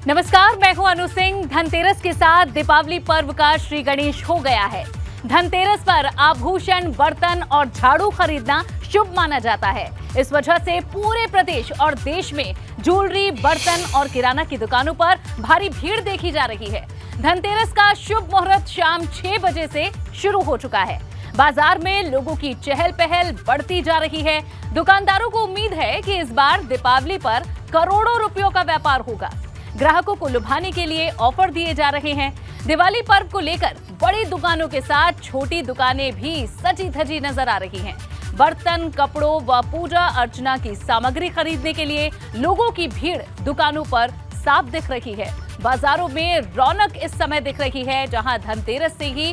नमस्कार, मैं हूं अनु सिंह। धनतेरस के साथ दीपावली पर्व का श्री गणेश हो गया है। धनतेरस पर आभूषण, बर्तन और झाड़ू खरीदना शुभ माना जाता है। इस वजह से पूरे प्रदेश और देश में ज्वेलरी, बर्तन और किराना की दुकानों पर भारी भीड़ देखी जा रही है। धनतेरस का शुभ मुहूर्त शाम 6 बजे से शुरू हो चुका है। बाजार में लोगों की चहल पहल बढ़ती जा रही है। दुकानदारों को उम्मीद है कि इस बार दीपावली पर करोड़ों रुपयों का व्यापार होगा। ग्राहकों को लुभाने के लिए ऑफर दिए जा रहे हैं। दिवाली पर्व को लेकर बड़ी दुकानों के साथ छोटी दुकानें भी सजी धजी नजर आ रही हैं। बर्तन, कपड़ों व पूजा अर्चना की सामग्री खरीदने के लिए लोगों की भीड़ दुकानों पर साफ दिख रही है। बाजारों में रौनक इस समय दिख रही है, जहां धनतेरस से ही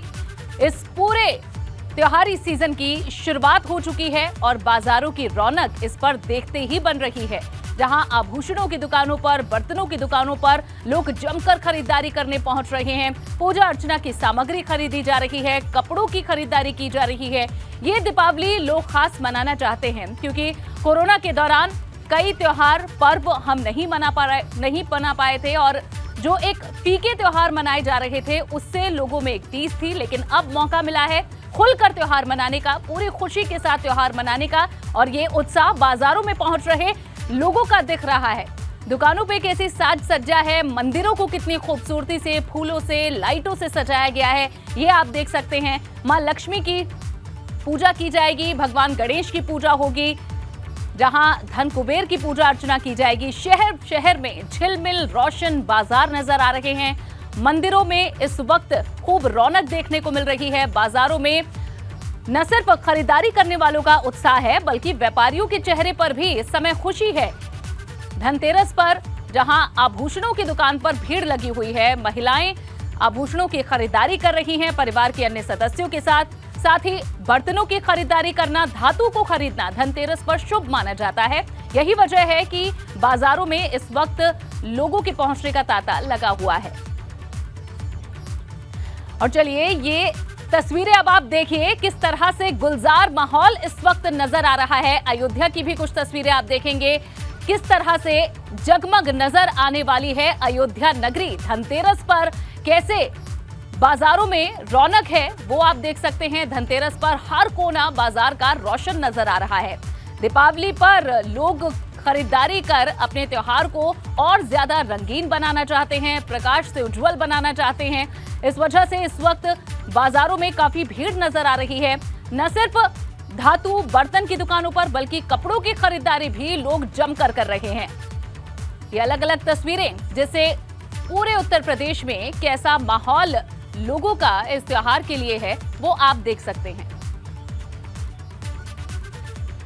इस पूरे त्योहारी सीजन की शुरुआत हो चुकी है और बाजारों की रौनक इस पर देखते ही बन रही है। जहां आभूषणों की दुकानों पर, बर्तनों की दुकानों पर लोग जमकर खरीदारी करने पहुंच रहे हैं। पूजा अर्चना की सामग्री खरीदी जा रही है, कपड़ों की खरीदारी की जा रही है। ये दीपावली लोग खास मनाना चाहते हैं क्योंकि कोरोना के दौरान कई त्योहार, पर्व हम नहीं मना पाए थे और जो एक फीके त्योहार मनाए जा रहे थे उससे लोगों में एक टीस थी। लेकिन अब मौका मिला है खुलकर त्योहार मनाने का, पूरी खुशी के साथ त्योहार मनाने का, और ये उत्साह बाजारों में पहुंच रहे लोगों का दिख रहा है। दुकानों पे कैसी साज सज्जा है, मंदिरों को कितनी खूबसूरती से, फूलों से, लाइटों से सजाया गया है, ये आप देख सकते हैं। मां लक्ष्मी की पूजा की जाएगी, भगवान गणेश की पूजा होगी, जहां धन कुबेर की पूजा अर्चना की जाएगी। शहर शहर में झिलमिल रोशन बाजार नजर आ रहे हैं। मंदिरों में इस वक्त खूब रौनक देखने को मिल रही है। बाजारों में न सिर्फ खरीदारी करने वालों का उत्साह है, बल्कि व्यापारियों के चेहरे पर भी इस समय खुशी है। धनतेरस पर जहां आभूषणों की दुकान पर भीड़ लगी हुई है, महिलाएं आभूषणों की खरीदारी कर रही हैं परिवार के अन्य सदस्यों के साथ। साथ ही बर्तनों की खरीदारी करना, धातु को खरीदना धनतेरस पर शुभ माना जाता है। यही वजह है कि बाजारों में इस वक्त लोगों के पहुंचने का तांता लगा हुआ है। और चलिए ये तस्वीरें अब आप देखिए, किस तरह से गुलजार माहौल इस वक्त नजर आ रहा है। अयोध्या की भी कुछ तस्वीरें आप देखेंगे, किस तरह से जगमग नजर आने वाली है अयोध्या नगरी। धनतेरस पर कैसे बाजारों में रौनक है वो आप देख सकते हैं। धनतेरस पर हर कोना बाजार का रोशन नजर आ रहा है। दीपावली पर लोग खरीदारी कर अपने त्योहार को और ज्यादा रंगीन बनाना चाहते हैं, प्रकाश से उज्जवल बनाना चाहते हैं। इस वजह से इस वक्त बाजारों में काफी भीड़ नजर आ रही है। न सिर्फ धातु, बर्तन की दुकानों पर, बल्कि कपड़ों की खरीदारी भी लोग जमकर कर रहे हैं। ये अलग अलग तस्वीरें जिससे पूरे उत्तर प्रदेश में कैसा माहौल लोगों का इस त्योहार के लिए है वो आप देख सकते हैं।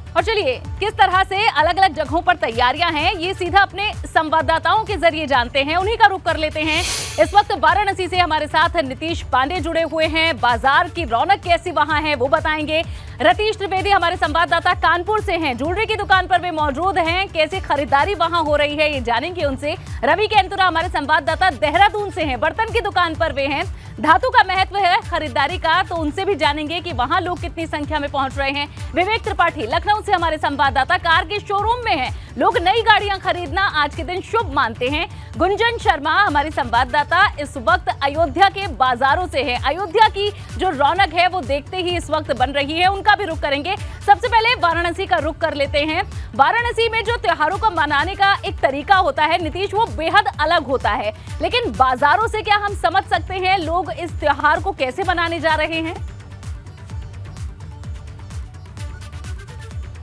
और चलिए किस तरह से अलग अलग जगहों पर तैयारियां हैं, ये सीधा अपने संवाददाताओं के जरिए जानते हैं। उन्हीं का रुख कर लेते हैं। इस वक्त वाराणसी से हमारे साथ नीतीश पांडे जुड़े हुए हैं। बाजार की रौनक कैसी वहां है वो बताएंगे। रतीश त्रिवेदी हमारे संवाददाता कानपुर से हैं, ज्वेलरी की दुकान पर वे मौजूद हैं। कैसी खरीदारी वहां हो रही है ये जानेंगे उनसे। रवि केंतुरा हमारे संवाददाता देहरादून से हैं, बर्तन की दुकान पर वे हैं। धातु का महत्व है खरीदारी का, तो उनसे भी जानेंगे कि वहां लोग कितनी संख्या में पहुंच रहे हैं। विवेक त्रिपाठी लखनऊ से हमारे संवाददाता कार के शोरूम में हैं, लोग नई गाड़ियां खरीदना आज के दिन शुभ मानते हैं। गुंजन शर्मा हमारी संवाददाता इस वक्त अयोध्या के बाजारों से है। अयोध्या की जो रौनक है वो देखते ही इस वक्त बन रही है, उनका भी रुख करेंगे। सबसे पहले वाराणसी का रुख कर लेते हैं। वाराणसी में जो त्योहारों को मनाने का एक तरीका होता है नीतीश, वो बेहद अलग होता है। लेकिन बाजारों से क्या हम समझ सकते हैं लोग इस त्योहार को कैसे मनाने जा रहे हैं?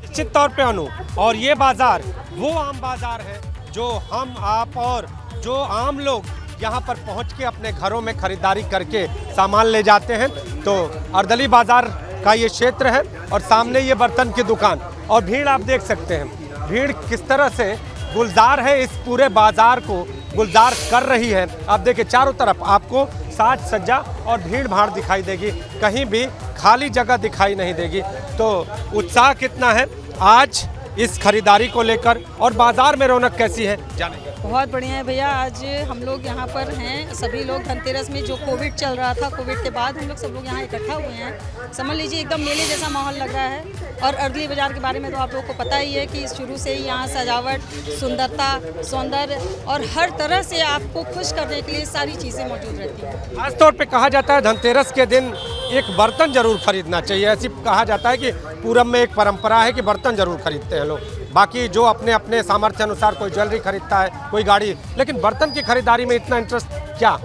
निश्चित तौर पे अनु, और ये बाजार वो आम बाजार है जो हम, आप और जो आम लोग यहाँ पर पहुँच के अपने घरों में खरीदारी करके सामान ले जाते हैं। तो अर्दली बाजार का ये क्षेत्र है और सामने ये बर्तन की दुकान, और भीड़ आप देख सकते हैं। भीड़ किस तरह से गुलजार है, इस पूरे बाजार को गुलजार कर रही है। आप देखिए चारों तरफ आपको साज सज्जा और भीड़ भाड़ दिखाई देगी, कहीं भी खाली जगह दिखाई नहीं देगी। तो उत्साह कितना है आज इस खरीदारी को लेकर, और बाजार में रौनक कैसी है जानेंगे। बहुत बढ़िया है भैया। आज हम लोग यहाँ पर हैं, सभी लोग धनतेरस में, जो कोविड चल रहा था, कोविड के बाद हम लोग यहाँ इकट्ठा हुए हैं। समझ लीजिए एकदम मेले जैसा माहौल लग रहा है। और अर्ली बाज़ार के बारे में तो आप लोगों को पता ही है कि शुरू से ही यहाँ सजावट, सुंदरता, सौंदर्य और हर तरह से आपको खुश करने के लिए सारी चीज़ें मौजूद रहती हैं। खास तौर पे कहा जाता है धनतेरस के दिन एक बर्तन जरूर खरीदना चाहिए। ऐसी कहा जाता है कि पूरब में एक परंपरा है कि बर्तन जरूर खरीदते हैं लोग। बाकी जो अपने अपने सामर्थ्य अनुसार कोई ज्वेलरी खरीदता है, कोई गाड़ी, लेकिन बर्तन की खरीदारी में इतना इंटरेस्ट क्या?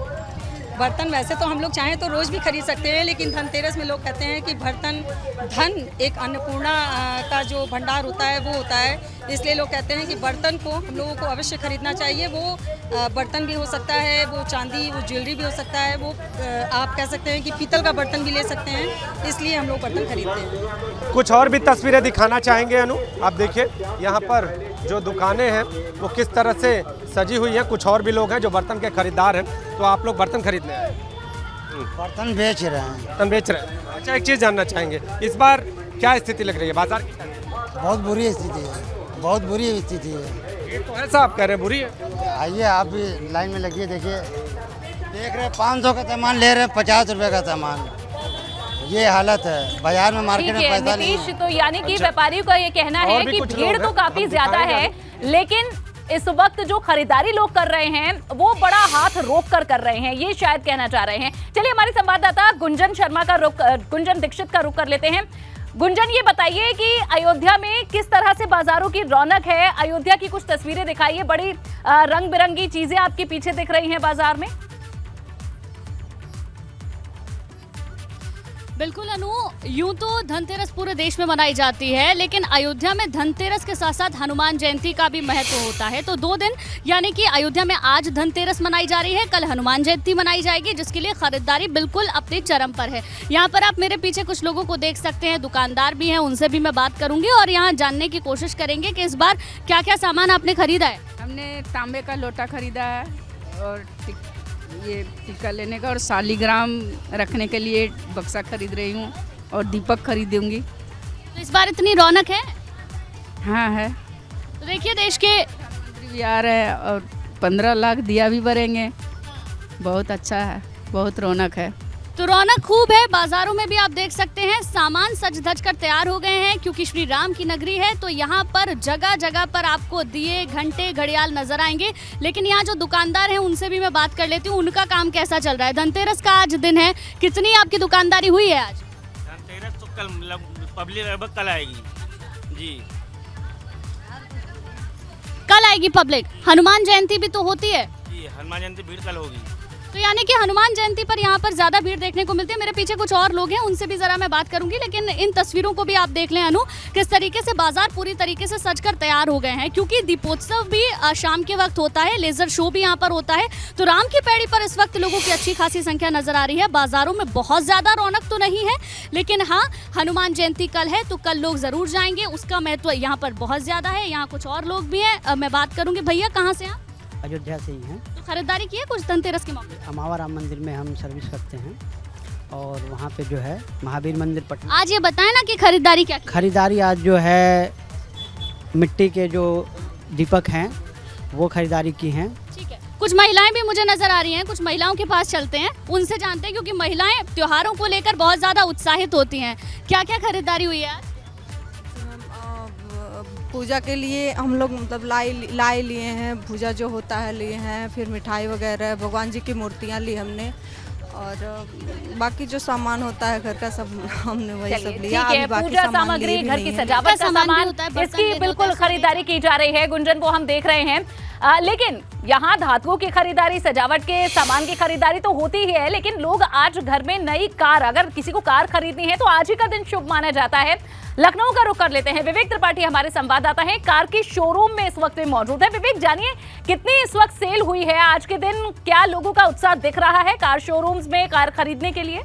बर्तन वैसे तो हम लोग चाहें तो रोज़ भी खरीद सकते हैं, लेकिन धनतेरस में लोग कहते हैं कि बर्तन धन एक अन्नपूर्णा का जो भंडार होता है वो होता है, इसलिए लोग कहते हैं कि बर्तन को हम लोगों को अवश्य खरीदना चाहिए। वो बर्तन भी हो सकता है, वो चांदी, वो ज्वेलरी भी हो सकता है, वो आप कह सकते हैं कि पीतल का बर्तन भी ले सकते हैं, इसलिए हम लोग बर्तन खरीदते हैं। कुछ और भी तस्वीरें दिखाना चाहेंगे अनु? आप देखिए यहाँ पर जो दुकानें हैं वो किस तरह से सजी हुई हैं। कुछ और भी लोग हैं जो बर्तन के खरीदार हैं। तो आप लोग बर्तन खरीदने आए? बर्तन बेच रहे हैं। बर्तन बेच रहे हैं। अच्छा, एक चीज़ जानना चाहेंगे, इस बार क्या स्थिति लग रही है बाजार की? बहुत बुरी स्थिति है, बहुत बुरी स्थिति है। ये तो है साहब कह रहे हैं बुरी है। आइए आप भी लाइन में लगिए, देखिए, देख रहे हैं 500 का सामान ले रहे हैं 50 रुपए का सामान। ये हालत है बाजार में, मार्केट में पैसा नहीं नीतीश, है। तो यानी कि व्यापारियों का ये कहना है और भी कि कुछ भीड़ लोग तो हैं, काफी हम ज्यादा है, दिखाएंगे लेकिन इस वक्त जो खरीदारी लोग कर रहे हैं वो बड़ा हाथ रोक कर रहे हैं, ये शायद कहना चाह रहे हैं। चलिए हमारे संवाददाता गुंजन दीक्षित का रुख कर लेते हैं। गुंजन, ये बताइए कि अयोध्या में किस तरह से बाजारों की रौनक है? अयोध्या की कुछ तस्वीरें दिखाइए, बड़ी रंग बिरंगी चीजें आपके पीछे दिख रही हैं बाजार में। बिल्कुल अनु, यूं तो धनतेरस पूरे देश में मनाई जाती है, लेकिन अयोध्या में धनतेरस के साथ साथ हनुमान जयंती का भी महत्व होता है। तो 2 दिन यानी कि अयोध्या में आज धनतेरस मनाई जा रही है, कल हनुमान जयंती मनाई जाएगी, जिसके लिए खरीदारी बिल्कुल अपने चरम पर है। यहाँ पर आप मेरे पीछे कुछ लोगों को देख सकते हैं, दुकानदार भी हैं, उनसे भी मैं बात करूंगी और यहाँ जानने की कोशिश करेंगे कि इस बार क्या क्या सामान आपने खरीदा है। हमने तांबे का लोटा खरीदा है और ये टिक्का लेने का, और शालीग्राम रखने के लिए बक्सा खरीद रही हूँ और दीपक खरीदूंगी। तो इस बार इतनी रौनक है? हाँ है। तो देखिए देश के प्रधानमंत्री भी आ रहे हैं और 15 लाख दिया भी भरेंगे। बहुत अच्छा है, बहुत रौनक है। तो रौनक खूब है, बाजारों में भी आप देख सकते हैं सामान सज धज कर तैयार हो गए हैं, क्योंकि श्री राम की नगरी है। तो यहाँ पर जगह जगह पर आपको दिए, घंटे, घड़ियाल नजर आएंगे। लेकिन यहाँ जो दुकानदार हैं उनसे भी मैं बात कर लेती हूँ, उनका काम कैसा चल रहा है। धनतेरस का आज दिन है, कितनी आपकी दुकानदारी हुई है आज? धनतेरस तो कल पब्लिक लगभग कल आएगी जी। कल आएगी पब्लिक। हनुमान जयंती भी तो होती है जी, हनुमान जयंती भीड़ कल होगी। तो यानी कि हनुमान जयंती पर यहाँ पर ज्यादा भीड़ देखने को मिलती है। मेरे पीछे कुछ और लोग हैं, उनसे भी जरा मैं बात करूंगी, लेकिन इन तस्वीरों को भी आप देख लें अनु, किस तरीके से बाजार पूरी तरीके से सजकर तैयार हो गए हैं, क्योंकि दीपोत्सव भी शाम के वक्त होता है, लेजर शो भी यहाँ पर होता है। तो राम की पैड़ी पर इस वक्त लोगों की अच्छी खासी संख्या नजर आ रही है। बाजारों में बहुत ज्यादा रौनक तो नहीं है, लेकिन हाँ, हनुमान जयंती कल है तो कल लोग जरूर जाएंगे, उसका महत्व यहाँ पर बहुत ज्यादा है। यहाँ कुछ और लोग भी हैं, मैं बात करूंगी। भैया कहाँ से आप? अयोध्या से ही हैं। तो खरीदारी की है कुछ धनतेरस के मौके? अमावा राम मंदिर में हम सर्विस करते हैं और वहाँ पे जो है महावीर मंदिर पटना। आज ये बताएं ना कि खरीदारी क्या की? खरीदारी आज जो है मिट्टी के जो दीपक हैं वो खरीदारी की हैं। ठीक है, कुछ महिलाएं भी मुझे नजर आ रही हैं, कुछ महिलाओं के पास चलते हैं, उनसे जानते हैं, क्योंकि महिलाएं त्योहारों को लेकर बहुत ज्यादा उत्साहित होती हैं। क्या क्या खरीदारी हुई है आज? पूजा के लिए हम लोग मतलब लाई लिए हैं, पूजा जो होता है लिए हैं, फिर मिठाई वगैरह, भगवान जी की मूर्तियाँ ली हमने, और बाकी जो सामान होता है घर का सब हमने वही सब लिया। ठीक है, पूजा सामग्री, घर की सजावट का सामान, इसकी बिल्कुल खरीदारी की जा रही है। गुंजन, वो हम देख रहे हैं। लेकिन यहाँ धातुओं की खरीदारी, सजावट के सामान की खरीदारी तो होती ही है, लेकिन लोग आज घर में नई कार, अगर किसी को कार खरीदनी है तो आज ही का दिन शुभ माना जाता है। लखनऊ का रुख कर लेते हैं। विवेक त्रिपाठी हमारे संवाददाता हैं, कार की शोरूम में इस वक्त में मौजूद है। विवेक, जानिए कितनी इस वक्त सेल हुई है आज के दिन, क्या लोगों का उत्साह दिख रहा है कार शोरूम्स में कार खरीदने के लिए?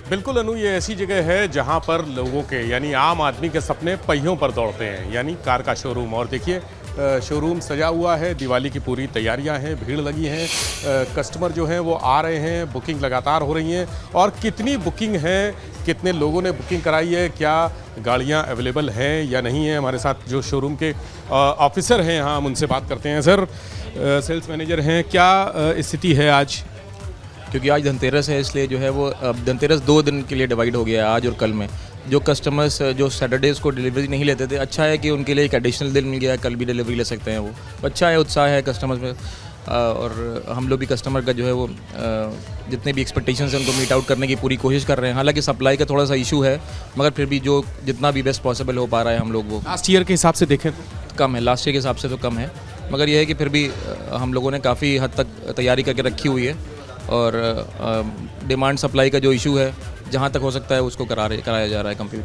बिल्कुल अनु, ये ऐसी जगह है जहां पर लोगों के यानी आम आदमी के सपने पहियों पर दौड़ते हैं, यानी कार का शोरूम। और देखिए शोरूम सजा हुआ है, दिवाली की पूरी तैयारियां हैं, भीड़ लगी हैं, कस्टमर जो हैं वो आ रहे हैं, बुकिंग लगातार हो रही हैं। और कितनी बुकिंग है, कितने लोगों ने बुकिंग कराई है, क्या गाड़ियां अवेलेबल हैं या नहीं है, हमारे साथ जो शोरूम के ऑफिसर हैं यहाँ हम उनसे बात करते हैं। सर, सेल्स मैनेजर हैं, क्या स्थिति है आज? क्योंकि आज धनतेरस है इसलिए जो है वो धनतेरस 2 दिन के लिए डिवाइड हो गया है, आज और कल में। जो कस्टमर्स जो सैटरडेज़ को डिलीवरी नहीं लेते थे, अच्छा है कि उनके लिए एक एडिशनल दिन मिल गया है, कल भी डिलीवरी ले सकते हैं वो। अच्छा है, उत्साह है कस्टमर्स में। और हम लोग भी कस्टमर का जो है वो जितने भी एक्सपेक्टेशंस हैं उनको मीट आउट करने की पूरी कोशिश कर रहे हैं। हालांकि सप्लाई का थोड़ा सा इशू है, मगर फिर भी जो जितना भी बेस्ट पॉसिबल हो पा रहा है हम लोग वो। लास्ट ईयर के हिसाब से देखें कम है, लास्ट ईयर के हिसाब से तो कम है, मगर यह है कि फिर भी हम लोगों ने काफ़ी हद तक तैयारी करके रखी हुई है। और डिमांड सप्लाई का जो इशू है जहाँ तक हो सकता है उसको कराया जा रहा है कंप्लीट।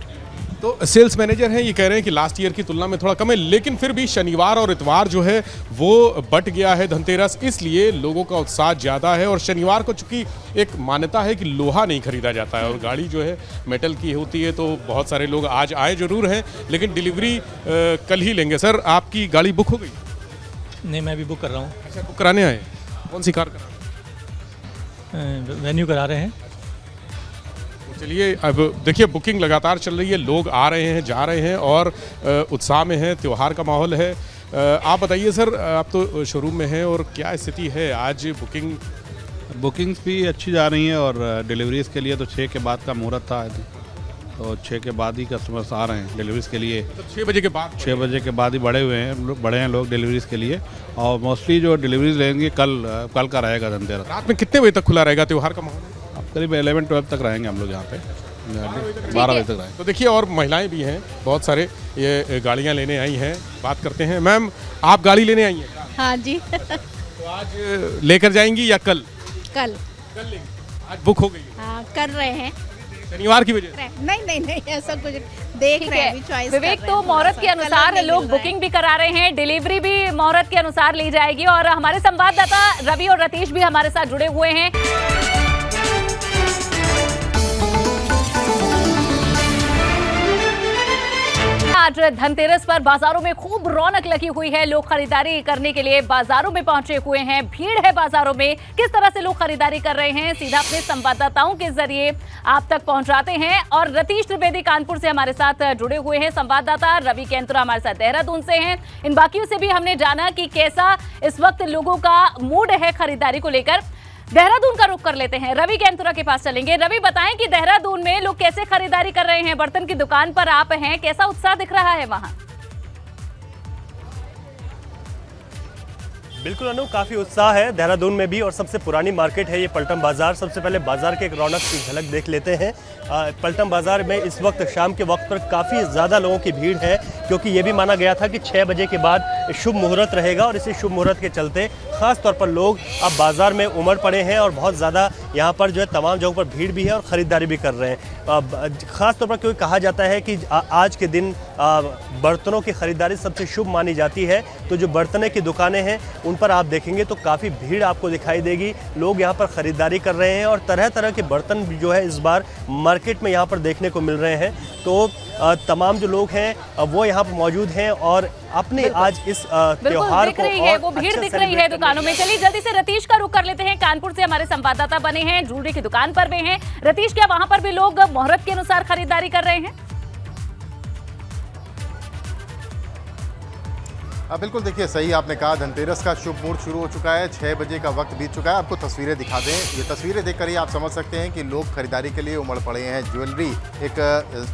तो सेल्स मैनेजर हैं, ये कह रहे हैं कि लास्ट ईयर की तुलना में थोड़ा कम है, लेकिन फिर भी शनिवार और इतवार जो है वो बट गया है धनतेरस, इसलिए लोगों का उत्साह ज़्यादा है। और शनिवार को चूंकि एक मान्यता है कि लोहा नहीं खरीदा जाता है और गाड़ी जो है मेटल की होती है, तो बहुत सारे लोग आज आए जरूर हैं, लेकिन डिलीवरी कल ही लेंगे। सर, आपकी गाड़ी बुक हो गई? नहीं, मैं भी बुक कर रहा हूँ। अच्छा, बुक कराने आए? कौन सी कार करा? वेन्यू करा रहे हैं। चलिए, अब देखिए बुकिंग लगातार चल रही है, लोग आ रहे हैं, जा रहे हैं और उत्साह में है, त्यौहार का माहौल है। आप बताइए सर, आप तो शोरूम में हैं और क्या स्थिति है आज? बुकिंग्स भी अच्छी जा रही हैं और डिलीवरीज़ के लिए तो 6 के बाद का मुहूर्त था, तो 6 के बाद ही कस्टमर्स आ रहे हैं डिलीवरीज़ के लिए। तो 6 बजे के बाद? 6 बजे के बाद ही बड़े हैं लोग डिलीवरीज़ के लिए। और मोस्टली जो डिलीवरीज लेंगे कल का रहेगा धनतेरस। रात में कितने बजे तक खुला रहेगा त्यौहार का माहौल? अब करीब 11-12 तक रहेंगे हम लोग यहाँ पे, 12 बजे तक रहेंगे। तो देखिए, और महिलाएं भी हैं, बहुत सारे ये गाड़ियाँ लेने आई हैं, बात करते हैं। मैम, आप गाड़ी लेने आई हैं? हाँ जी। तो आज लेकर जाएंगी या कल? कल लेंगी। आज बुक हो गई? हाँ, कर रहे हैं। शनिवार की वजह से? नहीं, ऐसा कुछ देख रहे हैं, चॉइस विवेक, तो मुहूर्त के अनुसार लोग बुकिंग भी करा रहे हैं, डिलीवरी भी मुहूर्त के अनुसार ली जाएगी। और हमारे संवाददाता रवि और रतीश भी हमारे साथ जुड़े हुए हैं। आज धनतेरस पर बाजारों में खूब रौनक लगी हुई है, लोग खरीदारी करने के लिए बाजारों में पहुंचे हुए हैं, भीड़ है बाजारों में। किस तरह से लोग खरीदारी कर रहे हैं, सीधा अपने संवाददाताओं के जरिए आप तक पहुंचाते हैं। और रतीश त्रिवेदी कानपुर से हमारे साथ जुड़े हुए हैं संवाददाता, रवि केंतुरा हमारे साथ देहरादून से हैं। इन बाकियों से भी हमने जाना कि कैसा इस वक्त लोगों का मूड है खरीदारी को लेकर। देहरादून का रुख कर लेते हैं, रवि केंतुरा के पास चलेंगे। रवि, बताएं कि देहरादून में लोग कैसे खरीदारी कर रहे हैं? बर्तन की दुकान पर आप हैं, कैसा उत्साह दिख रहा है वहां? बिल्कुल अनु, काफ़ी उत्साह है देहरादून में भी। और सबसे पुरानी मार्केट है ये पलटन बाज़ार। सबसे पहले बाज़ार के एक रौनक की झलक देख लेते हैं। पलटन बाज़ार में इस वक्त शाम के वक्त पर काफ़ी ज़्यादा लोगों की भीड़ है, क्योंकि ये भी माना गया था कि 6 बजे के बाद शुभ मुहूर्त रहेगा। और इसी शुभ मुहूर्त के चलते ख़ास तौर पर लोग अब बाज़ार में उमड़ पड़े हैं और बहुत ज़्यादा यहाँ पर जो है तमाम जगहों पर भीड़ भी है और ख़रीदारी भी कर रहे हैं। ख़ास तौर पर क्योंकि कहा जाता है कि आज के दिन बर्तनों की ख़रीदारी सबसे शुभ मानी जाती है। तो जो बर्तन की दुकानें हैं उन पर आप देखेंगे तो काफ़ी भीड़ आपको दिखाई देगी। लोग यहाँ पर ख़रीदारी कर रहे हैं और तरह तरह के बर्तन जो है इस बार मार्केट में यहाँ पर देखने को मिल रहे हैं। तो तमाम जो लोग हैं वो यहाँ पर मौजूद हैं और अपने आज इस त्योहार को है, वो भीड़ दिख रही है दुकानों में। चलिए जल्दी से रतीश का रुख कर लेते हैं, कानपुर से हमारे संवाददाता बने हैं, ज्वेलरी की दुकान पर भी हैं। रतीश, क्या वहां पर भी लोग मुहूर्त के अनुसार खरीदारी कर रहे हैं? बिल्कुल, देखिए सही आपने कहा, धनतेरस का शुभ मुहूर्त शुरू हो चुका है, 6 बजे का वक्त बीत चुका है। आपको तस्वीरें दिखा दें, ये तस्वीरें देखकर ही आप समझ सकते हैं कि लोग खरीदारी के लिए उमड़ पड़े हैं। ज्वेलरी, एक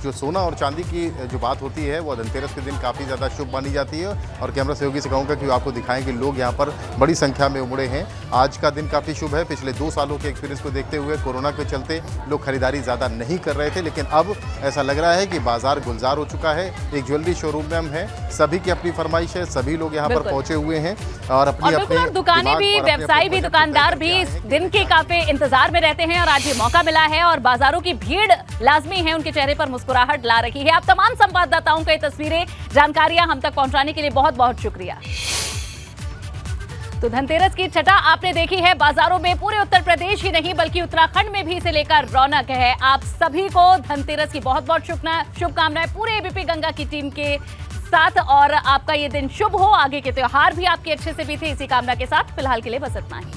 जो सोना और चांदी की जो बात होती है वो धनतेरस के दिन काफ़ी ज़्यादा शुभ मानी जाती है। और कैमरा सहयोगी से कहूँगा कि आपको दिखाएं कि लोग यहाँ पर बड़ी संख्या में उमड़े हैं। आज का दिन काफ़ी शुभ है। पिछले 2 सालों के एक्सपीरियंस को देखते हुए कोरोना के चलते लोग खरीदारी ज़्यादा नहीं कर रहे थे, लेकिन अब ऐसा लग रहा है कि बाजार गुलजार हो चुका है। एक ज्वेलरी शोरूम में हम हैं, सभी की अपनी फरमाइश है, सभी लोग यहाँ पर पहुंचे हुए हैं और अपनी दुकानें भी, व्यवसायी भी, दुकानदार भी इस दिन के काफी इंतजार में रहते हैं और आज ये मौका मिला है और बाजारों की भीड़ लाजमी है, उनके चेहरे पर मुस्कुराहट ला रही है। आप तमाम संवाददाताओं को ये तस्वीरें, जानकारियां हम तक पहुंचाने के लिए बहुत बहुत शुक्रिया। तो धनतेरस की छटा आपने देखी है बाजारों में, पूरे उत्तर प्रदेश ही नहीं बल्कि उत्तराखंड में भी इसे लेकर रौनक है। आप सभी को धनतेरस की बहुत बहुत शुभकामनाएं पूरे एबीपी गंगा की टीम के साथ और आपका ये दिन शुभ हो, आगे के त्योहार भी आपके अच्छे से बीते, इसी कामना के साथ फिलहाल के लिए बस इतना ही।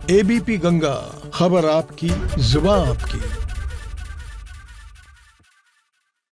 एबीपी गंगा, खबर आपकी, जुबान आपकी।